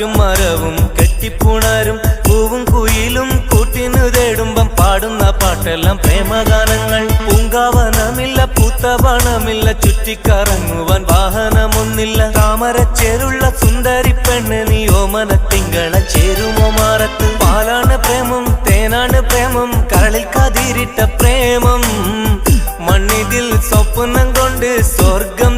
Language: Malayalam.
കാറ്റും മരവും കെട്ടിപ്പുണരും പൂവും കുയിലും കൂട്ടിനു തേടുമ്പം പാടുന്ന പാട്ടെല്ലാം പ്രേമഗാനങ്ങൾ. പൂങ്കാവനമില്ല, പൂത്തവണമില്ല, ചുറ്റിക്കറങ്ങുവാൻ വാഹനമൊന്നില്ല. താമരച്ചേരുള്ള സുന്ദരി പെണ്ണ് നീ ഓമന തിങ്കള ചേരുമോ മാറത്ത്. പാലാണ് പ്രേമം, തേനാണ് പ്രേമം, കരളിൽ കതിരിട്ട പ്രേമം. മണ്ണിതിൽ സ്വപ്നം കൊണ്ട് സ്വർഗം